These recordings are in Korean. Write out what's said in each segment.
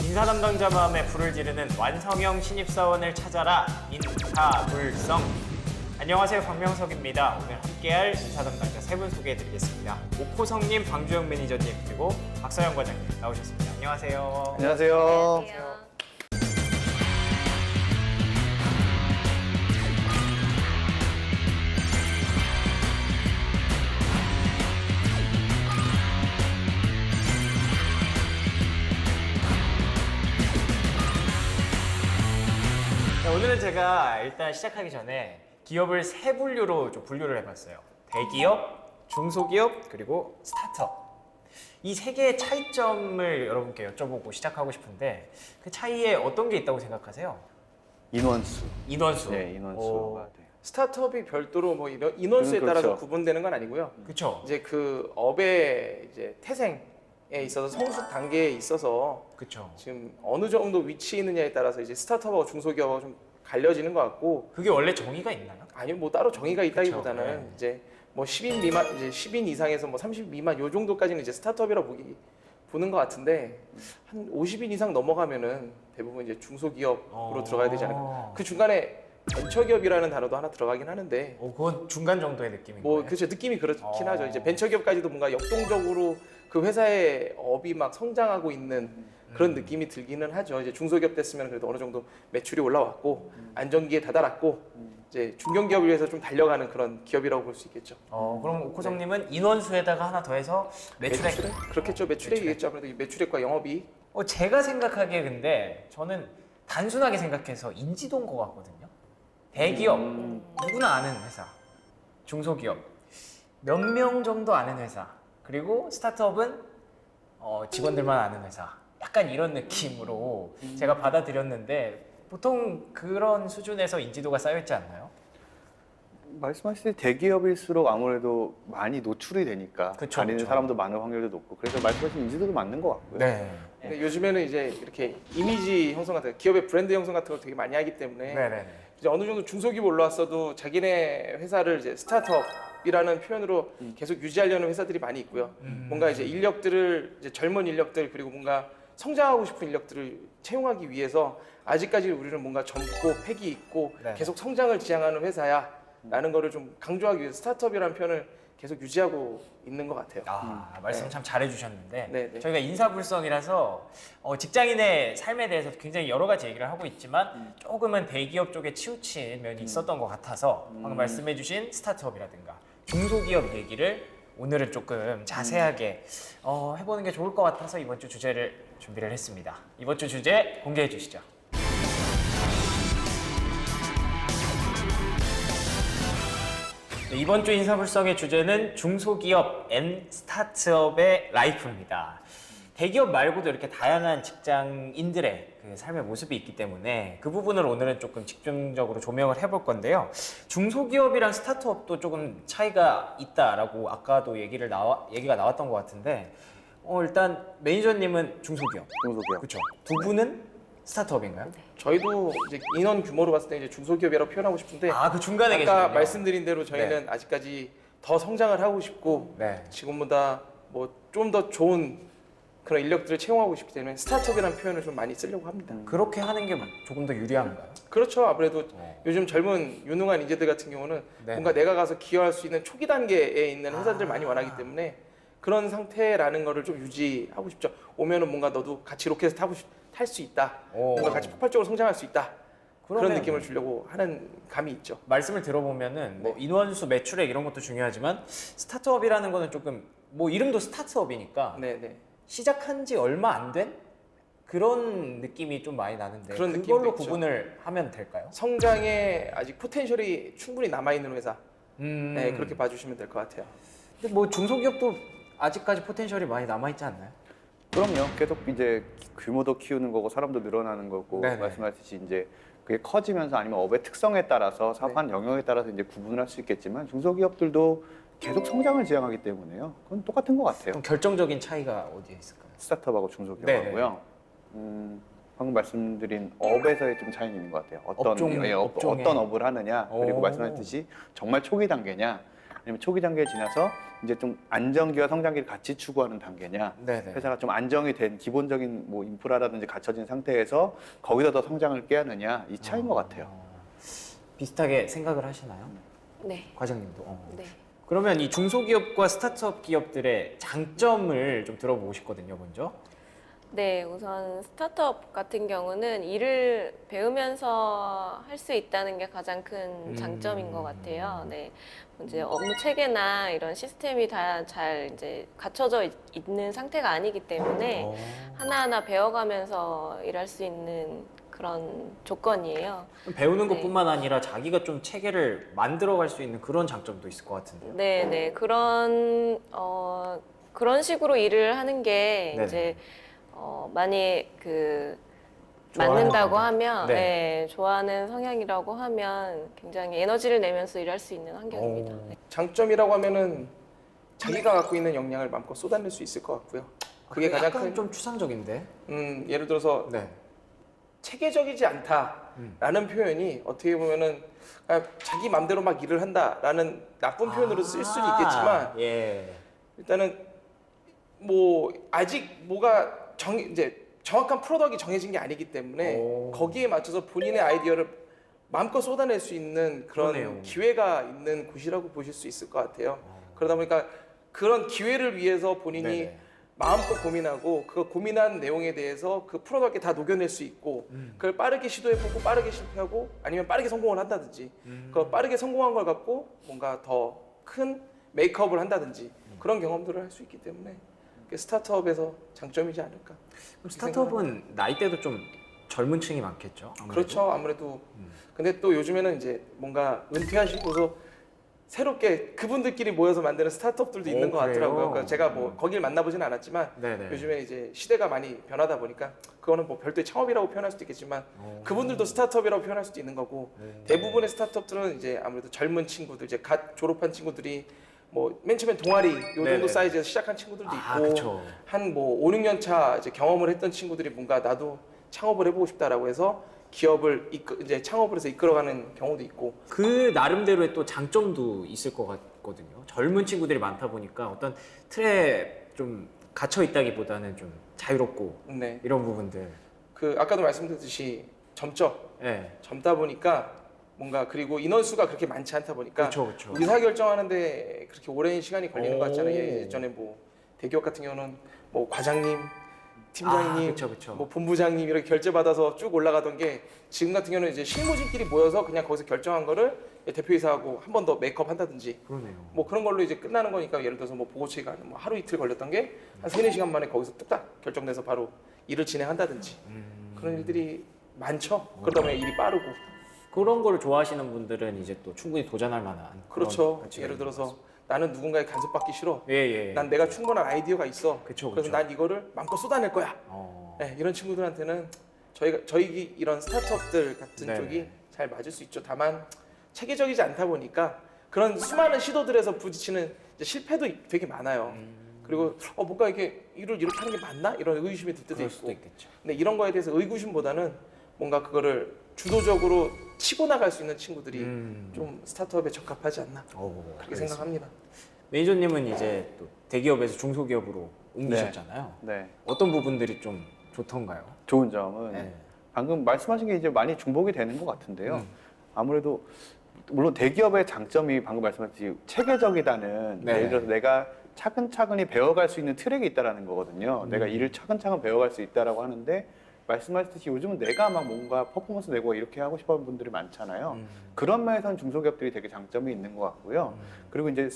인사 담당자 마음에 불을 지르는 완성형 신입사원을 찾아라 인사불성. 안녕하세요, 박명석입니다. 오늘 함께할 인사 담당자 세 분 소개해드리겠습니다. 오코성님, 방주영 매니저님, 그리고 박서영 과장님 나오셨습니다. 안녕하세요. 안녕하세요. 자, 오늘은 제가 일단 시작하기 전에 기업을 세 분류로 좀 분류를 해봤어요. 대기업, 중소기업, 그리고 스타트업. 이 세 개의 차이점을 여러분께 여쭤보고 시작하고 싶은데 그 차이에 어떤 게 있다고 생각하세요? 인원수. 인원수. 네, 인원수가 돼요. 스타트업이 별도로 뭐 인원수에 그렇죠. 따라서 구분되는 건 아니고요. 그쵸? 이제 그 업의 이제 태생에 있어서 성숙 단계에 있어서 그쵸. 지금 어느 정도 위치에 있느냐에 따라서 이제 스타트업하고 중소기업하고 좀 갈려지는 것 같고, 그게 원래 정의가 있나요? 아니면 뭐 따로 정의가 있다기보다는 그쵸, 네. 이제 뭐 10인 미만, 이제 10인 이상에서 뭐 30 미만 요 정도까지는 이제 스타트업이라고 보는 것 같은데, 한 50인 이상 넘어가면은 대부분 이제 중소기업으로 들어가야 되지 않을까. 그 중간에 벤처기업이라는 단어도 하나 들어가긴 하는데, 그건 중간 정도의 느낌인 뭐 거예요? 그렇죠, 느낌이 그렇긴 어. 하죠. 이제 벤처기업까지도 뭔가 역동적으로 그 회사의 업이 막 성장하고 있는 그런 느낌이 들기는 하죠. 이제 중소기업 됐으면 그래도 어느 정도 매출이 올라왔고 안정기에 다다랐고 이제 중견기업을 위해서 좀 달려가는 그런 기업이라고 볼 수 있겠죠. 그럼 오코정님은 인원수에다가 하나 더해서 매출액? 그렇겠죠. 매출액이겠죠. 아무래도 이 매출액과 영업이. 제가 생각하기에 근데 저는 단순하게 생각해서 인지도인 것 같거든요. 대기업, 누구나 아는 회사, 중소기업, 몇 명 정도 아는 회사, 그리고 스타트업은 직원들만 아는 회사. 약간 이런 느낌으로 제가 받아들였는데 보통 그런 수준에서 인지도가 쌓여있지 않나요? 말씀하신 대기업일수록 아무래도 많이 노출이 되니까 그쵸, 다니는 그쵸. 사람도 많을 확률도 높고, 그래서 말씀하신 인지도도 맞는 것 같고요. 네. 근데 요즘에는 이제 이렇게 이미지 형성 같은 거, 기업의 브랜드 형성 같은 걸 되게 많이 하기 때문에 네네네. 이제 어느 정도 중소기업 올라왔어도 자기네 회사를 이제 스타트업이라는 표현으로 계속 유지하려는 회사들이 많이 있고요. 뭔가 이제 인력들을 이제 젊은 인력들, 그리고 뭔가 성장하고 싶은 인력들을 채용하기 위해서 아직까지 우리는 뭔가 젊고 패기 있고 네. 계속 성장을 지향하는 회사야라는 거를 좀 강조하기 위해서 스타트업이라는 표현을 계속 유지하고 있는 것 같아요. 말씀 네. 참 잘해주셨는데 네, 네. 저희가 인사불성이라서 직장인의 삶에 대해서 굉장히 여러 가지 얘기를 하고 있지만 조금은 대기업 쪽에 치우친 면이 있었던 것 같아서 방금 말씀해주신 스타트업이라든가 중소기업 얘기를 오늘은 조금 자세하게 해보는 게 좋을 것 같아서 이번 주 주제를 준비를 했습니다. 이번 주 주제 공개해 주시죠. 네, 이번 주 인사불성의 주제는 중소기업 앤 스타트업의 라이프입니다. 대기업 말고도 이렇게 다양한 직장인들의 그 삶의 모습이 있기 때문에 그 부분을 오늘은 조금 집중적으로 조명을 해볼 건데요. 중소기업이랑 스타트업도 조금 차이가 있다라고 아까도 얘기가 나왔던 것 같은데 일단 매니저님은 중소기업, 중소기업. 그렇죠? 두 분은 스타트업인가요? 저희도 이제 인원 규모로 봤을 때 이제 중소기업이라고 표현하고 싶은데 그 중간에 아까 계시군요. 말씀드린 대로 저희는 아직까지 더 성장을 하고 싶고 네. 지금보다 뭐 좀 더 좋은 그런 인력들을 채용하고 싶기 때문에 스타트업이라는 표현을 좀 많이 쓰려고 합니다. 그렇게 하는 게 조금 더 유리한가요? 그렇죠. 아무래도 요즘 젊은 유능한 인재들 같은 경우는 네. 뭔가 내가 가서 기여할 수 있는 초기 단계에 있는 회사들을 많이 원하기 때문에 그런 상태라는 거를 좀 유지하고 싶죠. 오면은 뭔가 너도 같이 로켓을 탈 수 있다. 뭔가 같이 폭발적으로 성장할 수 있다. 그런 그러면 느낌을 주려고 하는 감이 있죠. 말씀을 들어보면은 뭐 인원수, 매출액 이런 것도 중요하지만 스타트업이라는 거는 조금 뭐 이름도 스타트업이니까 네네. 시작한 지 얼마 안 된 그런 느낌이 좀 많이 나는데 그런 그걸로 느낌도 있죠. 구분을 하면 될까요? 성장에 아직 포텐셜이 충분히 남아 있는 회사. 네, 그렇게 봐주시면 될 것 같아요. 근데 뭐 중소기업도 아직까지 포텐셜이 많이 남아 있지 않나요? 그럼요. 계속 이제 규모도 키우는 거고 사람도 늘어나는 거고, 네네. 말씀하셨듯이 이제 그게 커지면서 아니면 업의 특성에 따라서 사업하는 영역에 따라서 이제 구분을 할 수 있겠지만 중소기업들도 계속 성장을 지향하기 때문에요. 그건 똑같은 것 같아요. 그럼 결정적인 차이가 어디에 있을까요? 스타트업하고 중소기업하고요. 방금 말씀드린 업에서의 좀 차이는 있는 것 같아요. 어떤 업종에. 어떤 업을 하느냐, 그리고 오. 말씀하셨듯이 정말 초기 단계냐, 아니면 초기 단계에 지나서 이제 좀 안정기와 성장기를 같이 추구하는 단계냐. 네네. 회사가 좀 안정이 된 기본적인 뭐 인프라라든지 갖춰진 상태에서 거기다 더 성장을 깨하느냐 이 차이인 것 같아요. 비슷하게 생각을 하시나요? 네. 과장님도. 네. 그러면 이 중소기업과 스타트업 기업들의 장점을 좀 들어보고 싶거든요, 먼저. 네, 우선 스타트업 같은 경우는 일을 배우면서 할 수 있다는 게 가장 큰 장점인 것 같아요. 네, 이제 업무 체계나 이런 시스템이 다 잘 이제 갖춰져 있는 상태가 아니기 때문에 하나하나 배워가면서 일할 수 있는 그런 조건이에요. 배우는 네. 것뿐만 아니라 자기가 좀 체계를 만들어갈 수 있는 그런 장점도 있을 것 같은데요. 네, 네, 그런 식으로 일을 하는 게 네네. 이제 많이 좋아하는 맞는다고 성향. 하면, 네. 네, 좋아하는 성향이라고 하면 굉장히 에너지를 내면서 일할 수 있는 환경입니다. 네. 장점이라고 하면은 자기가 갖고 있는 역량을 마음껏 쏟아낼 수 있을 것 같고요. 그게 가장 약간 큰 좀 추상적인데. 예를 들어서 네. 체계적이지 않다라는 표현이 어떻게 보면은 그냥 자기 맘대로 막 일을 한다라는 나쁜 표현으로 쓸 수는 있겠지만 예. 일단은 뭐 아직 뭐가 이제 정확한 프로덕이 정해진 게 아니기 때문에 오. 거기에 맞춰서 본인의 아이디어를 마음껏 쏟아낼 수 있는 그런 그러네요. 기회가 있는 곳이라고 보실 수 있을 것 같아요. 그러다 보니까 그런 기회를 위해서 본인이 네네. 마음껏 고민하고 그 고민한 내용에 대해서 그 프로덕에 다 녹여낼 수 있고 그걸 빠르게 시도해보고 빠르게 실패하고 아니면 빠르게 성공을 한다든지 그 빠르게 성공한 걸 갖고 뭔가 더 큰 메이크업을 한다든지 그런 경험들을 할 수 있기 때문에 그게 스타트업에서 장점이지 않을까. 그럼 스타트업은 나이대도 좀 젊은 층이 많겠죠? 아무래도? 그렇죠. 아무래도 근데 또 요즘에는 이제 뭔가 은퇴하시고서 새롭게 그분들끼리 모여서 만드는 스타트업들도 있는 오, 것 같더라고요. 그래요? 그러니까 제가 뭐 거길 만나보진 않았지만 네네. 요즘에 이제 시대가 많이 변하다 보니까 그거는 뭐 별도의 창업이라고 표현할 수도 있겠지만 그분들도 스타트업이라고 표현할 수도 있는 거고 대부분의 스타트업들은 이제 아무래도 젊은 친구들 이제 갓 졸업한 친구들이 뭐 맨 처음엔 동아리 요 정도 네네. 사이즈에서 시작한 친구들도 있고 그렇죠. 한 뭐 5, 6년 차 이제 경험을 했던 친구들이 뭔가 나도 창업을 해보고 싶다라고 해서 기업을 이제 창업을 해서 이끌어가는 경우도 있고 그 나름대로의 또 장점도 있을 것 같거든요. 젊은 친구들이 많다 보니까 어떤 틀에 좀 갇혀 있다기보다는 좀 자유롭고 네. 이런 부분들. 그 아까도 말씀드렸듯이 네. 젊다 보니까 뭔가 그리고 인원수가 그렇게 많지 않다 보니까 그렇죠, 그렇죠. 의사결정하는데 그렇게 오랜 시간이 걸리는 것 같잖아요. 오. 예전에 뭐 대기업 같은 경우는 뭐 과장님, 팀장님, 그쵸. 뭐 본부장님 이렇게 결제받아서 쭉 올라가던 게 지금 같은 경우는 이제 실무진끼리 모여서 그냥 거기서 결정한 거를 대표이사하고 한 번 더 메이크업 한다든지 그러네요. 뭐 그런 걸로 이제 끝나는 거니까 예를 들어서 뭐 보고체가 뭐 하루 이틀 걸렸던 게 한 3-4시간 만에 거기서 뚝딱 결정돼서 바로 일을 진행한다든지 그런 일들이 많죠. 그러다 보면 일이 빠르고 그런 거를 좋아하시는 분들은 이제 또 충분히 도전할 만한 그런 그렇죠. 가치가 예를 있는 것 들어서 나는 누군가의 간섭받기 싫어. 같습니다. 예. 난 내가 충분한 아이디어가 있어. 그쵸. 그래서 난 이거를 마음껏 쏟아낼 거야. 네, 이런 친구들한테는 저희 이런 스타트업들 같은 네네. 쪽이 잘 맞을 수 있죠. 다만 체계적이지 않다 보니까 그런 수많은 시도들에서 부딪히는 이제 실패도 되게 많아요. 그리고 뭔가 이게 일을 이렇게 하는 게 맞나? 이런 의구심이 들 때도 그럴 있고. 수도 있겠죠. 근데 이런 거에 대해서 의구심보다는 뭔가 그거를 주도적으로 치고 나갈 수 있는 친구들이 좀 스타트업에 적합하지 않나 그렇게 생각합니다. 매니저님은 이제 또 대기업에서 중소기업으로 옮기셨잖아요. 네. 어떤 부분들이 좀 좋던가요? 좋은 점은 네. 방금 말씀하신 게 이제 많이 중복이 되는 것 같은데요. 아무래도 물론 대기업의 장점이 방금 말씀하셨듯이 체계적이다는 네. 예를 들어서 내가 차근차근히 배워갈 수 있는 트랙이 있다라는 거거든요. 내가 일을 차근차근 배워갈 수 있다라고 하는데 말씀하셨듯이 요즘은 내가 막 뭔가 퍼포먼스 내고 이렇게 하고 싶어하는 분들이 많잖아요. 그런 면에서는 중소기업들이 되게 장점이 있는 것 같고요. 그리고 이제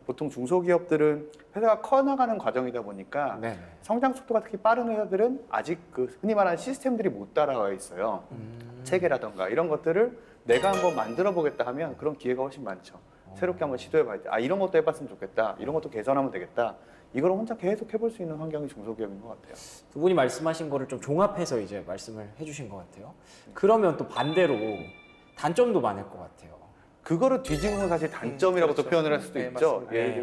보통 중소기업들은 회사가 커나가는 과정이다 보니까 네. 성장 속도가 특히 빠른 회사들은 아직 그 흔히 말하는 시스템들이 못 따라와 있어요. 체계라던가 이런 것들을 내가 한번 만들어 보겠다 하면 그런 기회가 훨씬 많죠. 새롭게 한번 시도해 봐야 돼. 이런 것도 해봤으면 좋겠다. 이런 것도 개선하면 되겠다. 이걸 혼자 계속 해볼 수 있는 환경이 중소기업인 것 같아요. 두 분이 말씀하신 거를 좀 종합해서 이제 말씀을 해주신 것 같아요. 그러면 또 반대로 단점도 많을 것 같아요. 그거를 뒤집으면 사실 단점이라고 또 그렇죠. 표현을 할 수도 네, 있죠. 맞습니다. 예를 네.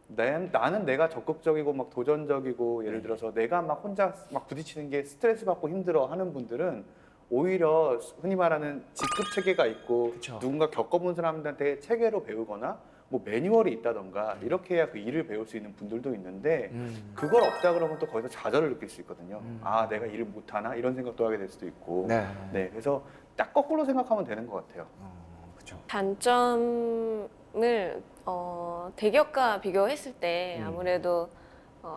들면 나는 내가 적극적이고 막 도전적이고 네. 예를 들어서 내가 막 혼자 막 부딪히는 게 스트레스 받고 힘들어 하는 분들은 오히려 흔히 말하는 직급 체계가 있고 그쵸. 누군가 겪어본 사람들한테 체계로 배우거나 뭐 매뉴얼이 있다던가 이렇게 해야 그 일을 배울 수 있는 분들도 있는데 음. 그걸 없다 그러면 또 거기서 좌절을 느낄 수 있거든요. 아, 내가 일을 못하나 이런 생각도 하게 될 수도 있고. 네. 네, 그래서 딱 거꾸로 생각하면 되는 것 같아요. 그렇죠. 단점을 대기업과 비교했을 때 아무래도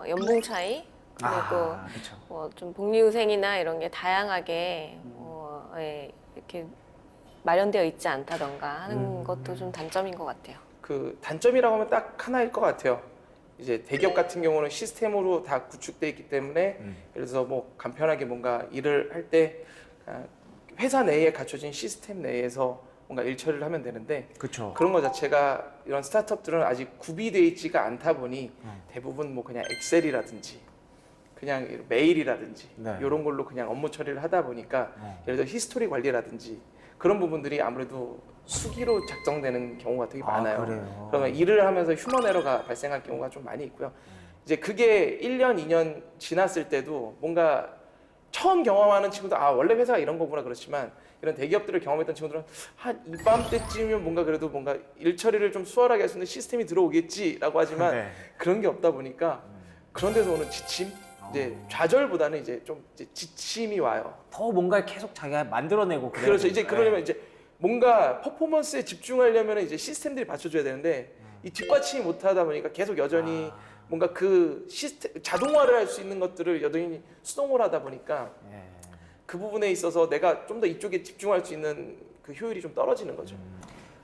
연봉 차이 그리고 그렇죠. 좀 복리후생이나 이런 게 다양하게 예, 이렇게 마련되어 있지 않다던가 하는 것도 좀 단점인 것 같아요. 그 단점이라고 하면 딱 하나일 것 같아요. 이제 대기업 같은 경우는 시스템으로 다 구축돼 있기 때문에 예를 들어서 뭐 간편하게 뭔가 일을 할 때 회사 내에 갖춰진 시스템 내에서 뭔가 일 처리를 하면 되는데 그렇죠. 그런 것 자체가 이런 스타트업들은 아직 구비되어 있지가 않다 보니 대부분 뭐 그냥 엑셀이라든지 그냥 메일이라든지 네. 이런 걸로 그냥 업무 처리를 하다 보니까 예를 들어 히스토리 관리라든지 그런 부분들이 아무래도 수기로 작성되는 경우가 되게 많아요. 그래요. 그러면 일을 하면서 휴먼 에러가 발생할 경우가 좀 많이 있고요. 이제 그게 1년, 2년 지났을 때도 뭔가 처음 경험하는 친구들, 아, 원래 회사가 이런 거구나 그렇지만 이런 대기업들을 경험했던 친구들은 한 이맘때쯤이면 뭔가 그래도 뭔가 일 처리를 좀 수월하게 할 수 있는 시스템이 들어오겠지라고 하지만 네. 그런 게 없다 보니까 그런 데서 오는 지침? 이제 좌절보다는 이제 좀 이제 지침이 와요. 더 뭔가를 계속 자기가 만들어내고 그래야 그렇죠. 이제 되니까. 그러려면 이제 뭔가 퍼포먼스에 집중하려면 이제 시스템들이 받쳐줘야 되는데 이 뒷받침이 못하다 보니까 계속 여전히 뭔가 그 시스템 자동화를 할 수 있는 것들을 여전히 수동으로 하다 보니까 예. 그 부분에 있어서 내가 좀 더 이쪽에 집중할 수 있는 그 효율이 좀 떨어지는 거죠.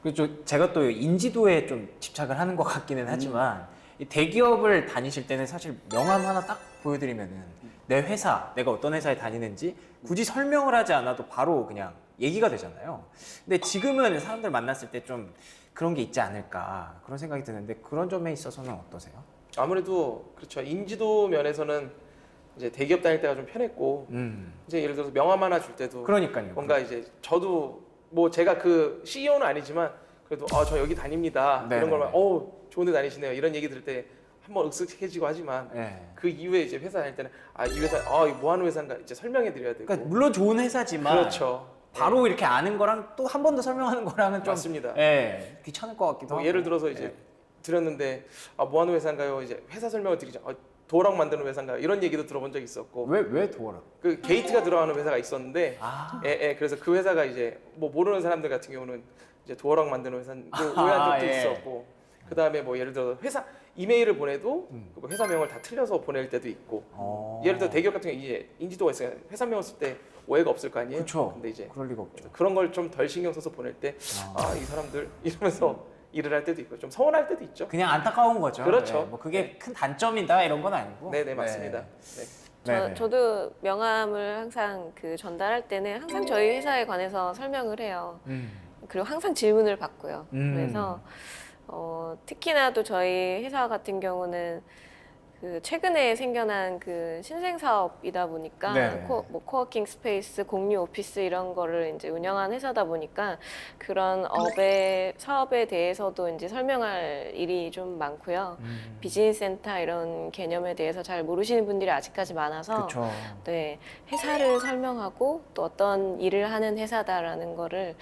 그리고 제가 또 인지도에 좀 집착을 하는 것 같기는 하지만 이 대기업을 다니실 때는 사실 명함 하나 딱 보여드리면은 내 회사, 내가 어떤 회사에 다니는지 굳이 설명을 하지 않아도 바로 그냥 얘기가 되잖아요. 근데 지금은 사람들 만났을 때 좀 그런 게 있지 않을까 그런 생각이 드는데 그런 점에 있어서는 어떠세요? 아무래도 그렇죠. 인지도 면에서는 이제 대기업 다닐 때가 좀 편했고 이제 예를 들어서 명함 하나 줄 때도 그러니까요. 뭔가 이제 저도 뭐 제가 그 CEO는 아니지만 그래도 저 여기 다닙니다. 네네네. 이런 걸만 좋은 데 다니시네요. 이런 얘기 들을 때 한번 익숙해지고 하지만 네. 그 이후에 이제 회사 다닐 때는 이 회사 이거 뭐 하는 회사인가 이제 설명해 드려야 되고. 그러니까 물론 좋은 회사지만 그렇죠. 바로 이렇게 아는 거랑 또 한 번 더 설명하는 거랑은 좀 맞습니다. 예, 귀찮을 것 같기도 뭐 하고. 예를 들어서 이제 드렸는데 뭐 하는 회사인가요? 이제 회사 설명을 드리죠. 도어락 만드는 회사인가요? 이런 얘기도 들어본 적이 있었고. 왜 도어락? 그 게이트가 들어가는 회사가 있었는데 아. 그래서 그 회사가 이제 뭐 모르는 사람들 같은 경우는 이제 도어락 만드는 회사인 오해한 적도 예. 있었고 그다음에 뭐 예를 들어 회사 이메일을 보내도 그 회사명을 다 틀려서 보낼 때도 있고 예를 들어 대기업 같은 경우 이제 인지도가 있어요. 회사명을 쓸 때 오해가 없을 거 아니에요. 그렇죠. 근데 이제 그럴 리가 없죠. 그런 걸 좀 덜 신경 써서 보낼 때 이 사람들 이러면서 일을 할 때도 있고 좀 서운할 때도 있죠. 그냥 안타까운 거죠. 그렇죠. 뭐 그게 큰 단점이다 이런 건 아니고. 네네 맞습니다. 네. 네네. 저도 명함을 항상 전달할 때는 항상 저희 회사에 관해서 설명을 해요. 그리고 항상 질문을 받고요. 그래서 특히나 또 저희 회사 같은 경우는 그 최근에 생겨난 그 신생 사업이다 보니까 네. 코워킹 스페이스, 공유 오피스 이런 거를 이제 운영한 회사다 보니까 그런 사업에 대해서도 이제 설명할 일이 좀 많고요. 비즈니스 센터 이런 개념에 대해서 잘 모르시는 분들이 아직까지 많아서 그렇죠. 네, 회사를 설명하고 또 어떤 일을 하는 회사다라는 거를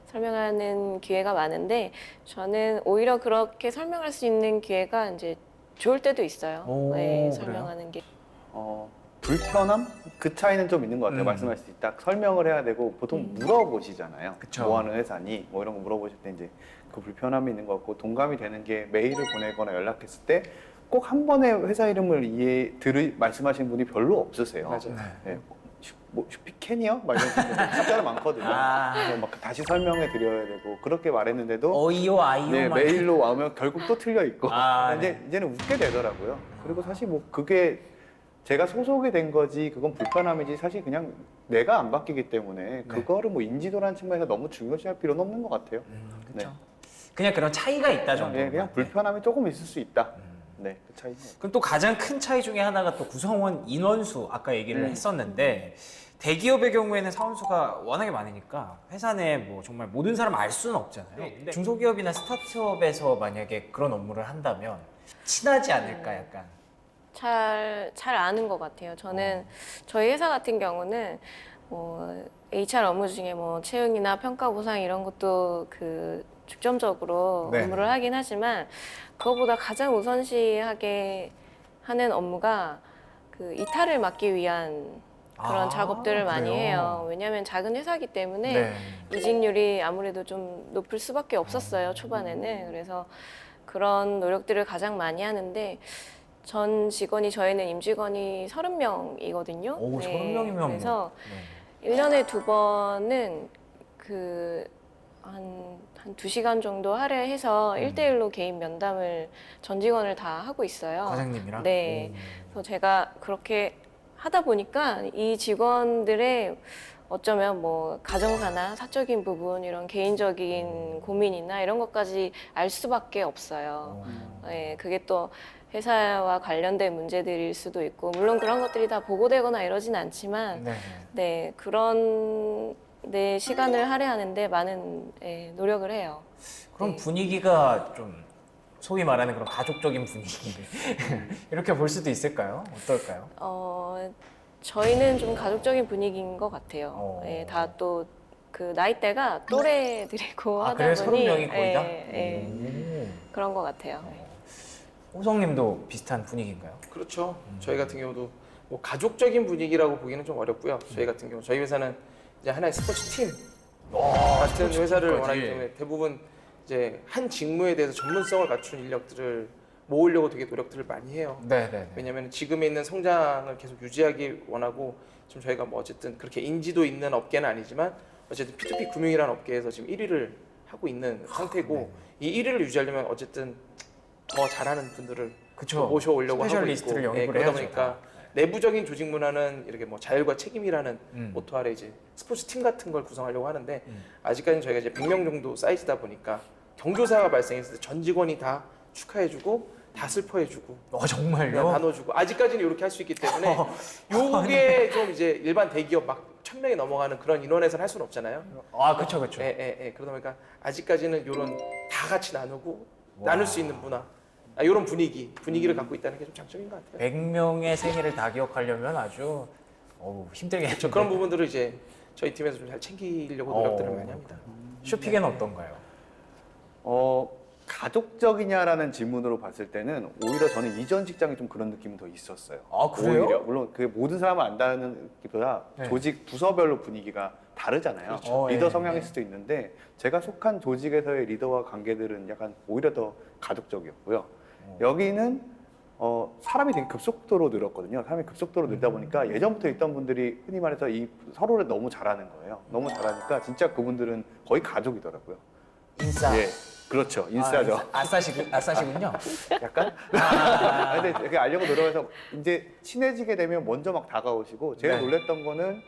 설명하는 기회가 많은데 저는 오히려 그렇게 설명할 수 있는 기회가 이제 좋을 때도 있어요. 오, 네, 그래요? 설명하는 게. 불편함? 그 차이는 좀 있는 것 같아요. 말씀하셨듯이 딱 설명을 해야 되고 보통 물어보시잖아요. 그쵸. 뭐 하는 회사니? 뭐 이런 거 물어보실 때 이제 그 불편함이 있는 것 같고 동감이 되는 게 메일을 보내거나 연락했을 때 꼭 한 번에 회사 이름을 말씀하시는 분이 별로 없으세요. 맞아요. 네. 뭐 슈피캔이요? 막 이런 분들 진짜로 많거든요. 그래서 막 다시 설명해 드려야 되고 그렇게 말했는데도 어이요 아이요. 네, 막 메일로 와면 결국 또 틀려 있고 네. 이제는 웃게 되더라고요. 그리고 사실 뭐 그게 제가 소속이 된 거지 그건 불편함이지 사실 그냥 내가 안 바뀌기 때문에 그거를 뭐 인지도라는 측면에서 너무 중요시할 필요는 없는 것 같아요. 그렇죠. 그냥 그런 차이가 있다 정도. 네, 그냥 불편함이 조금 있을 수 있다. 네, 그 차이. 그럼 또 가장 큰 차이 중에 하나가 또 구성원 인원수 아까 얘기를 했었는데 대기업의 경우에는 사원수가 워낙에 많으니까 회사 내 뭐 정말 모든 사람 알 수는 없잖아요. 근데 중소기업이나 스타트업에서 만약에 그런 업무를 한다면 친하지 않을까 약간. 잘 아는 것 같아요. 저는 저희 회사 같은 경우는 HR 업무 중에 뭐 채용이나 평가 보상 이런 것도 그 중점적으로 네. 업무를 하긴 하지만 그것보다 가장 우선시하게 하는 업무가 그 이탈을 막기 위한 그런 아, 작업들을 많이 그래요? 해요. 왜냐하면 작은 회사이기 때문에 네. 이직률이 아무래도 좀 높을 수밖에 없었어요, 초반에는. 그래서 그런 노력들을 가장 많이 하는데 전 직원이 저희는 임직원이 30명이거든요. 오, 30명이면 그래서 네. 1년에 2번은 한 2시간 정도 할애해서 1대1로 개인 면담을 전 직원을 다 하고 있어요. 과장님이랑? 네. 그래서 제가 그렇게 하다 보니까 이 직원들의 어쩌면 뭐 가정사나 사적인 부분 이런 개인적인 고민이나 이런 것까지 알 수밖에 없어요. 네, 그게 또 회사와 관련된 문제들일 수도 있고 물론 그런 것들이 다 보고되거나 이러진 않지만 네. 네 그런 내 시간을 할애하는데 많은 노력을 해요. 그럼 네. 분위기가 좀 소위 말하는 그런 가족적인 분위기 이렇게 볼 수도 있을까요? 어떨까요? 저희는 좀 가족적인 분위기인 것 같아요. 어. 예, 다 또 그 나이대가 또래들이고 아, 하다 그래서 보니 30명이 거의 다? 그런 것 같아요. 호성님도 비슷한 분위기인가요? 그렇죠. 저희 같은 경우도 뭐 가족적인 분위기라고 보기는 좀 어렵고요. 저희 같은 경우 저희 회사는 이제 하나의 스포츠 팀 같은 회사를 팀까지. 원하기 때문에 대부분 이제 한 직무에 대해서 전문성을 갖춘 인력들을 모으려고 되게 노력들을 많이 해요. 네네. 왜냐하면 지금에 있는 성장을 계속 유지하기 원하고 지금 저희가 뭐 어쨌든 그렇게 인지도 있는 업계는 아니지만 어쨌든 P2P 금융이라는 업계에서 지금 1위를 하고 있는 상태고 이 1위를 유지하려면 어쨌든 더 잘하는 분들을 그쵸. 모셔오려고 하고 있고 스페셜리스트를 영입을 그러다 해야죠. 보니까 내부적인 조직 문화는 이렇게 뭐 자율과 책임이라는 모토 아래 이제 스포츠 팀 같은 걸 구성하려고 하는데 아직까지는 저희가 이제 100명 정도 사이즈다 보니까 경조사가 발생했을 때 전 직원이 다 축하해주고 다 슬퍼해주고 정말요? 나눠주고 아직까지는 이렇게 할 수 있기 때문에 요게 좀 이제 일반 대기업 막 1000명이 넘어가는 그런 인원에서는 할 수는 없잖아요. 아, 그쵸, 그쵸. 그러다 보니까 아직까지는 요런 다 같이 나누고 와. 나눌 수 있는 문화, 요런 분위기를 갖고 있다는 게 좀 장점인 것 같아요. 100명의 생일을 다 기억하려면 아주 힘들겠죠. 그런 부분들을 이제 저희 팀에서 좀 잘 챙기려고 노력들을 많이 합니다. 슈픽에는 어떤가요? 가족적이냐라는 질문으로 봤을 때는 오히려 저는 이전 직장에 좀 그런 느낌이 더 있었어요. 아, 그래요? 오히려 물론 그 모든 사람을 안다는 것보다 네. 조직 부서별로 분위기가 다르잖아요. 그렇죠. 리더 예, 성향일 예. 수도 있는데 제가 속한 조직에서의 리더와 관계들은 약간 오히려 더 가족적이었고요. 여기는 사람이 되게 급속도로 늘었거든요. 사람이 급속도로 늘다 보니까 예전부터 있던 분들이 흔히 말해서 이 서로를 너무 잘하는 거예요. 너무 잘하니까 진짜 그분들은 거의 가족이더라고요. 인싸. 예, 그렇죠. 인싸죠. 아싸시군요. 약간? 아, 근데 이렇게 알려고 노력해서 이제 친해지게 되면 먼저 막 다가오시고 제가 네. 놀랬던 거는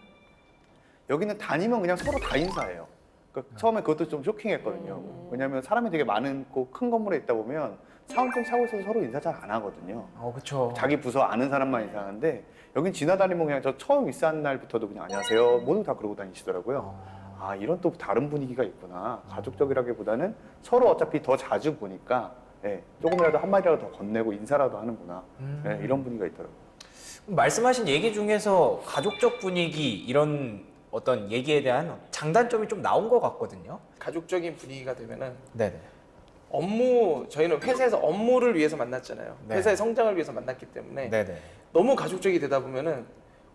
여기는 다니면 그냥 서로 다 인사해요. 그러니까 처음에 그것도 좀 쇼킹했거든요. 왜냐하면 사람이 되게 많고 큰 건물에 있다 보면 사원증 차고 있어서 서로 인사 잘 안 하거든요. 그쵸. 자기 부서 아는 사람만 인사하는데 여긴 지나다니면 그냥 저 처음 입사한 날부터도 그냥 안녕하세요. 모두 다 그러고 다니시더라고요. 아, 이런 또 다른 분위기가 있구나. 가족적이라기보다는 서로 어차피 더 자주 보니까 조금이라도 한마디라도 더 건네고 인사라도 하는구나. 이런 분위기가 있더라고요. 말씀하신 얘기 중에서 가족적 분위기 이런 어떤 얘기에 대한 장단점이 좀 나온 것 같거든요. 가족적인 분위기가 되면은 네네. 저희는 회사에서 업무를 위해서 만났잖아요. 네. 회사의 성장을 위해서 만났기 때문에 네네. 너무 가족적이 되다 보면은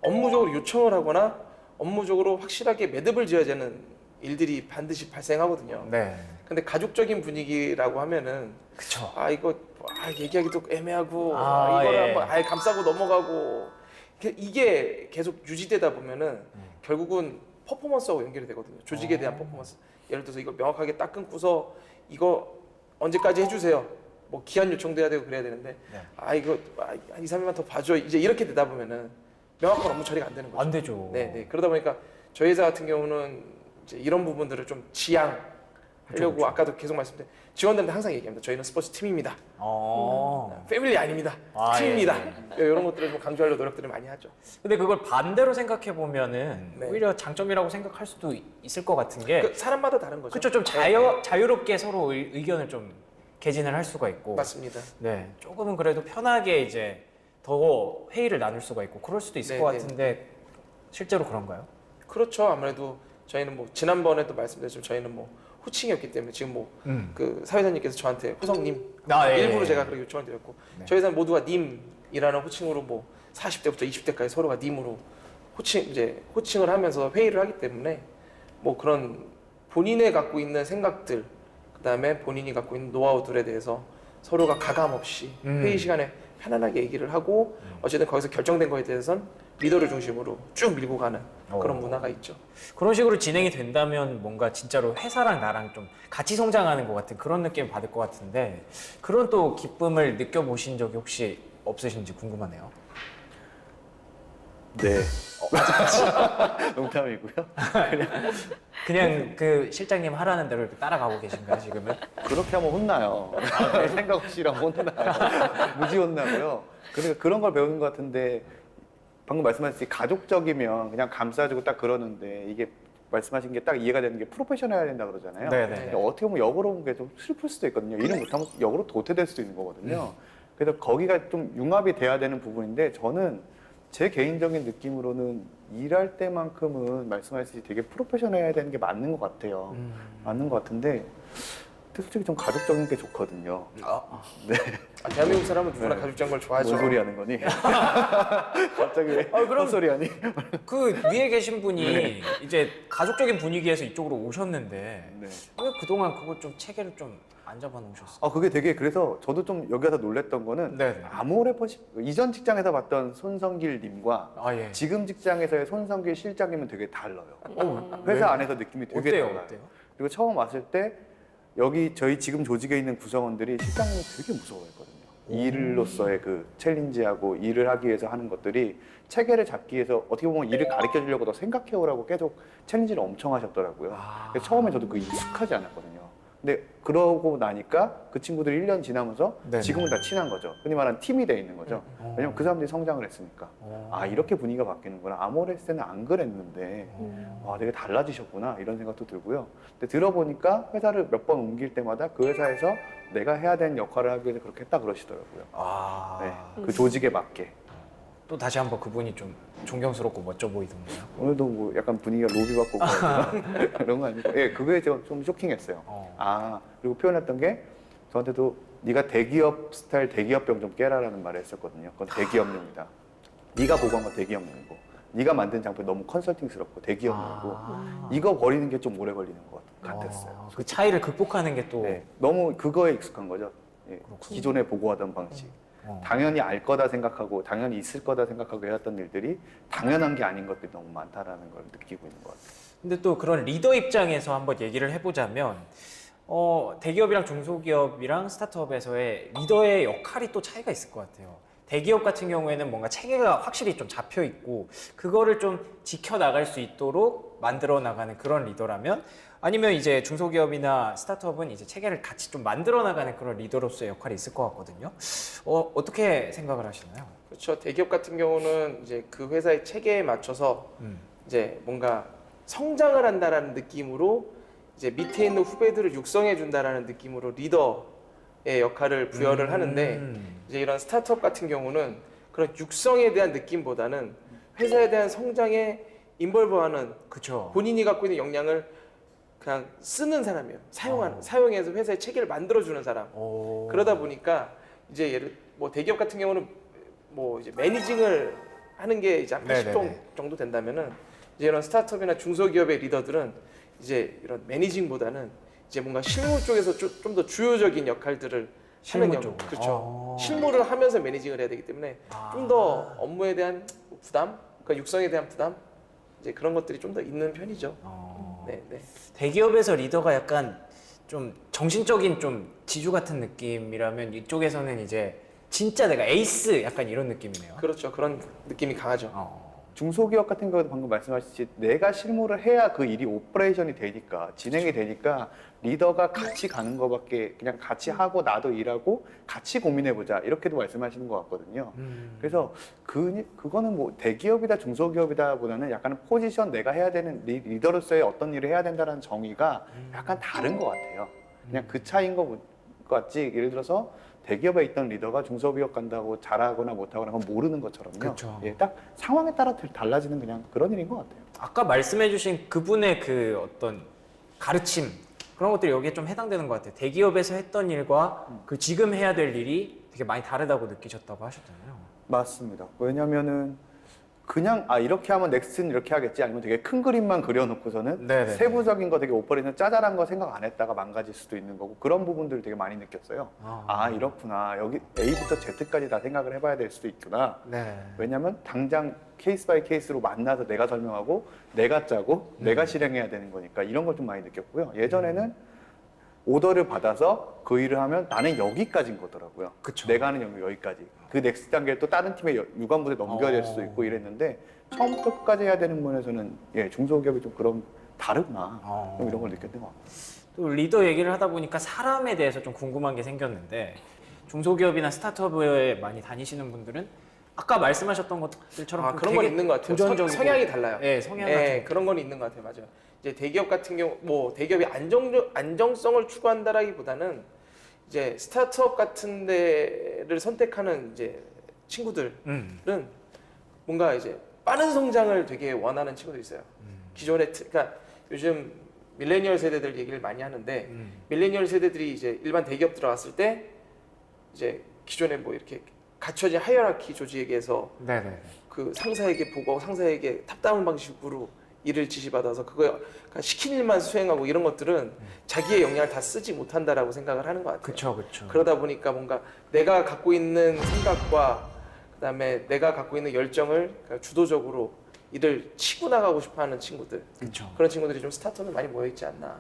업무적으로 요청을 하거나 업무적으로 확실하게 매듭을 지어야 되는 일들이 반드시 발생하거든요. 네. 근데 가족적인 분위기라고 하면은 그쵸. 이거 얘기하기도 애매하고 예. 이거를 한번 아예 감싸고 넘어가고 이게 계속 유지되다 보면은 결국은 퍼포먼스하고 연결이 되거든요. 조직에 대한 퍼포먼스. 예를 들어서 이거 명확하게 딱 끊고서 이거 언제까지 해주세요. 뭐 기한 요청돼야 되고 그래야 되는데 이거 한 2, 3일만 더 봐줘. 이제 이렇게 되다 보면은 명확한 업무 처리가 안 되는 거죠. 안 되죠. 네. 그러다 보니까 저희 회사 같은 경우는 이제 이런 부분들을 좀 지양하려고 그쵸. 아까도 계속 말씀드린 직원들한테 항상 얘기합니다. 저희는 스포츠 팀입니다. 패밀리 아닙니다. 아, 팀입니다. 예. 이런 것들을 좀 강조하려고 노력들을 많이 하죠. 근데 그걸 반대로 생각해 보면은 네. 오히려 장점이라고 생각할 수도 있을 것 같은 게 그 사람마다 다른 거죠. 그쵸, 좀 자유롭게 서로 의견을 좀 개진을 할 수가 있고 맞습니다. 네, 조금은 그래도 편하게 이제 더 회의를 나눌 수가 있고 그럴 수도 있을 네, 것 네. 같은데 실제로 그런가요? 그렇죠. 아무래도 저희는 뭐 지난번에도 말씀드렸지만 저희는 뭐 호칭이었기 때문에 지금 뭐 음. 그 사회자님께서 저한테 호성님 아, 예, 일부러 예. 제가 그렇게 요청을 드렸고 네. 저희 회사는 모두가 님이라는 호칭으로 뭐 40대부터 20대까지 서로가 님으로 호칭을 하면서 회의를 하기 때문에 뭐 그런 본인의 갖고 있는 생각들 그다음에 본인이 갖고 있는 노하우들에 대해서 서로가 가감 없이 회의 시간에 편안하게 얘기를 하고 어쨌든 거기서 결정된 거에 대해서는 리더를 중심으로 쭉 밀고 가는 그런 문화가 있죠. 그런 식으로 진행이 된다면 뭔가 진짜로 회사랑 나랑 좀 같이 성장하는 것 같은 그런 느낌 받을 것 같은데 그런 또 기쁨을 느껴보신 적이 혹시 없으신지 궁금하네요. 네. 농담이고요. 그냥 그 실장님 하라는 대로 이렇게 따라가고 계신가요 지금은? 그렇게 하면 혼나요. 생각 없이 일하면 혼나요. 무지 혼나고요. 그러니까 그런 걸 배우는 것 같은데 방금 말씀하셨듯이 가족적이면 그냥 감싸주고 딱 그러는데 이게 말씀하신 게 딱 이해가 되는 게 프로페셔널해야 된다 그러잖아요. 네네. 근데 어떻게 보면 역으로 본 게 좀 슬플 수도 있거든요. 일을 못하면 역으로 도태될 수도 있는 거거든요. 그래서 거기가 좀 융합이 돼야 되는 부분인데 저는 제 개인적인 느낌으로는 일할 때만큼은 말씀하셨듯이 되게 프로페셔널해야 되는 게 맞는 것 같아요. 맞는 것 같은데 근데 솔직히 좀 가족적인 게 좋거든요. 네. 대한민국 사람은 누구나 네. 가족적인 걸 좋아하죠. 뭔 소리 하는 거니? 갑자기 왜 그럼- 헛소리 하니? 그 위에 계신 분이 이제 가족적인 분위기에서 이쪽으로 오셨는데 네. 왜 그동안 그거 좀 체계를 좀 안 잡아 놓으셨어요? 그게 되게 그래서 저도 좀 여기 와서 놀랬던 거는 네네. 아모레퍼시 이전 직장에서 봤던 손성길 님과 아 예. 지금 직장에서의 손성길 실장님은 되게 달라요. 어, 회사 왜? 안에서 느낌이 되게 어때요? 달라요. 어때요? 그리고 처음 왔을 때 여기 저희 지금 조직에 있는 구성원들이 실장님을 되게 무서워했거든요. 일로서의 그 챌린지하고 일을 하기 위해서 하는 것들이 체계를 잡기 위해서 어떻게 보면 일을 가르쳐 주려고 더 생각해 오라고 계속 챌린지를 엄청 하셨더라고요. 그래서 처음에 저도 그 익숙하지 않았거든요. 근데 그러고 나니까 그 친구들이 1년 지나면서 네네. 지금은 다 친한 거죠. 흔히 말하는 팀이 돼 있는 거죠. 왜냐면 그 사람들이 성장을 했으니까. 아, 이렇게 분위기가 바뀌는구나. 아모레스 때는 안 그랬는데 와, 되게 달라지셨구나 이런 생각도 들고요. 근데 들어보니까 회사를 몇 번 옮길 때마다 그 회사에서 내가 해야 되는 역할을 하기 위해서 그렇게 했다 그러시더라고요. 네, 그 조직에 맞게. 또 다시 한번 그분이 좀 존경스럽고 멋져 보이던데요. 오늘도 뭐 약간 분위기가 로비 받고 그러지만 그런 거 아니고, 예, 그거에 제가 좀 쇼킹했어요. 그리고 표현했던 게 저한테도 네가 대기업 스타일 대기업병 좀 깨라라는 말을 했었거든요. 그건 대기업용이다. 네가 보고한 건 대기업용이고, 네가 만든 장비 너무 컨설팅스럽고 대기업용이고, 이거 버리는 게 좀 오래 걸리는 것 같았어요. 그 차이를 극복하는 게 또 네, 너무 그거에 익숙한 거죠. 예, 기존에 보고하던 방식. 당연히 알 거다 생각하고 당연히 있을 거다 생각하고 해왔던 일들이 당연한 게 아닌 것들이 너무 많다라는 걸 느끼고 있는 것 같아요. 근데 또 그런 리더 입장에서 한번 얘기를 해보자면 대기업이랑 중소기업이랑 스타트업에서의 리더의 역할이 또 차이가 있을 것 같아요. 대기업 같은 경우에는 뭔가 체계가 확실히 좀 잡혀 있고 그거를 좀 지켜나갈 수 있도록 만들어 나가는 그런 리더라면 아니면 이제 중소기업이나 스타트업은 이제 체계를 같이 좀 만들어 나가는 그런 리더로서의 역할이 있을 것 같거든요. 어떻게 생각을 하시나요? 그렇죠. 대기업 같은 경우는 이제 그 회사의 체계에 맞춰서 이제 뭔가 성장을 한다라는 느낌으로 이제 밑에 있는 후배들을 육성해 준다라는 느낌으로 리더의 역할을 부여를 하는데 이제 이런 스타트업 같은 경우는 그런 육성에 대한 느낌보다는 회사에 대한 성장에 인벌브하는 그렇죠. 본인이 갖고 있는 역량을 그냥 쓰는 사람이에요. 사용해서 회사의 체계를 만들어주는 사람. 그러다 보니까 이제 뭐 대기업 같은 경우는 뭐 이제 매니징을 하는 게 이제 한 80종 정도 된다면은 이제 이런 스타트업이나 중소기업의 리더들은 이제 이런 매니징보다는 이제 뭔가 실무 쪽에서 좀 더 주요적인 역할들을 하는 쪽으로. 그렇죠. 실무를 하면서 매니징을 해야 되기 때문에 좀 더 업무에 대한 부담, 그러니까 육성에 대한 부담 이제 그런 것들이 좀 더 있는 편이죠. 네. 대기업에서 리더가 약간 좀 정신적인 좀 지주 같은 느낌이라면 이쪽에서는 이제 진짜 내가 에이스 약간 이런 느낌이네요. 그렇죠. 그런 느낌이 강하죠. 중소기업 같은 경우도 방금 말씀하셨듯이 내가 실무를 해야 그 일이 오퍼레이션이 되니까 진행이 되니까 리더가 같이 가는 것밖에 그냥 같이 하고 나도 일하고 같이 고민해보자 이렇게도 말씀하시는 것 같거든요. 그래서 그거는 뭐 대기업이다 중소기업이다 보다는 약간 포지션 내가 해야 되는 리더로서의 어떤 일을 해야 된다는 정의가 약간 다른 것 같아요. 그냥 그 차이인 것 같지. 예를 들어서 대기업에 있던 리더가 중소기업 간다고 잘하거나 못하거나 그건 모르는 것처럼요. 그쵸. 예, 딱 상황에 따라 달라지는 그냥 그런 일인 것 같아요. 아까 말씀해주신 그분의 그 어떤 가르침 그런 것들이 여기에 좀 해당되는 것 같아요. 대기업에서 했던 일과 그 지금 해야 될 일이 되게 많이 다르다고 느끼셨다고 하셨잖아요. 맞습니다. 왜냐면은 그냥 이렇게 하면 넥스트는 이렇게 하겠지 아니면 되게 큰 그림만 그려놓고서는 네네네. 세부적인 거 되게 오퍼레이션 짜잘한 거 생각 안 했다가 망가질 수도 있는 거고 그런 부분들을 되게 많이 느꼈어요. 이렇구나. 여기 A부터 Z까지 다 생각을 해봐야 될 수도 있구나. 네. 왜냐면 당장 케이스 바이 케이스로 만나서 내가 설명하고 내가 짜고 내가 실행해야 되는 거니까 이런 걸 좀 많이 느꼈고요. 예전에는 오더를 받아서 그 일을 하면 나는 여기까지인 거더라고요. 그쵸. 내가 하는 영역 여기까지. 그 넥스트 단계를 또 다른 팀의 유관부에 넘겨야 될 수도 있고 이랬는데 처음부터 끝까지 해야 되는 면에서는 중소기업이 좀 그런 다르구나. 좀 이런 걸 느꼈던 것 같아요. 또 리더 얘기를 하다 보니까 사람에 대해서 좀 궁금한 게 생겼는데 중소기업이나 스타트업에 많이 다니시는 분들은 아까 말씀하셨던 것들처럼 그런 건 있는 것 같아요. 도전적이고 성향이 달라요. 네, 성향 같은 그런 건 있는 것 같아요. 맞아요. 이제 대기업 같은 경우 뭐 대기업이 안정성을 추구한다라기보다는 이제 스타트업 같은 데를 선택하는 이제 친구들은 뭔가 이제 빠른 성장을 되게 원하는 친구들이 있어요. 기존에 그러니까 요즘 밀레니얼 세대들 얘기를 많이 하는데 밀레니얼 세대들이 이제 일반 대기업 들어갔을 때 이제 기존에 뭐 이렇게 갖춰진 하이어라키 조직에서 네네. 그 상사에게 보고 상사에게 탑다운 방식으로 일을 지시받아서 그거 시킨 일만 수행하고 이런 것들은 자기의 역량을 다 쓰지 못한다라고 생각을 하는 것 같아요. 그렇죠. 그러다 보니까 뭔가 내가 갖고 있는 생각과 그다음에 내가 갖고 있는 열정을 주도적으로 일을 치고 나가고 싶어하는 친구들, 그렇죠. 그런 친구들이 좀 스타트업에 많이 모여 있지 않나.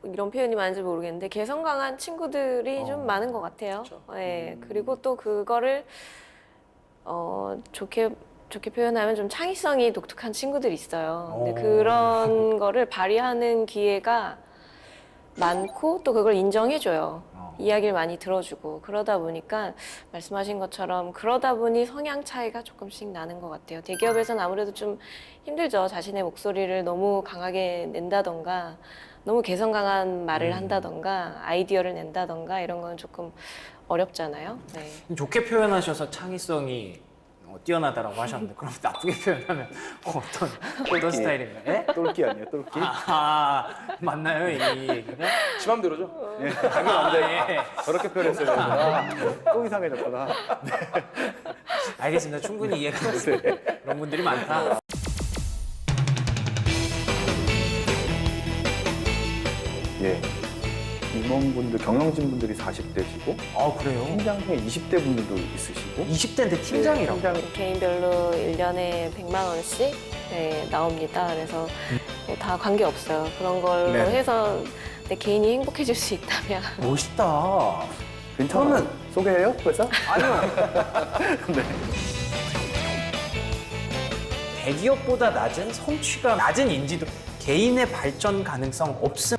이런 표현이 맞는지 모르겠는데 개성 강한 친구들이 좀 많은 것 같아요. 그렇죠. 네, 그리고 또 그거를 좋게 표현하면 좀 창의성이 독특한 친구들이 있어요. 근데 그런 거를 발휘하는 기회가 많고 또 그걸 인정해줘요. 이야기를 많이 들어주고 그러다 보니까 말씀하신 것처럼 그러다 보니 성향 차이가 조금씩 나는 것 같아요. 대기업에서는 아무래도 좀 힘들죠. 자신의 목소리를 너무 강하게 낸다던가 너무 개성 강한 말을 한다던가 아이디어를 낸다던가 이런 건 조금 어렵잖아요. 네. 좋게 표현하셔서 창의성이 뛰어나다라고 하셨는데 그럼 나쁘게 표현하면 어떤 스타일인가요? 예? 똘끼 아니에요, 똘끼? 맞나요 이 얘기가? 지 맘대로죠. 자기 마음대로 저렇게 표현했어야 되구나. 또 이상해졌구나. 알겠습니다. 충분히 이해가 됐어요. 그런 분들이 많다. 임원분들, 경영진분들이 40대시고 그래요? 팀장 중에 20대 분들도 있으시고 20대인데 팀장이라고? 개인별로 1년에 100만 원씩 나옵니다. 그래서 다 관계없어요. 그런 걸로 네. 해서 내 개인이 행복해질 수 있다면 멋있다. 괜찮으면 소개해요? 회사? 아니요. 대기업보다 낮은 성취감, 낮은 인지도, 개인의 발전 가능성 없음.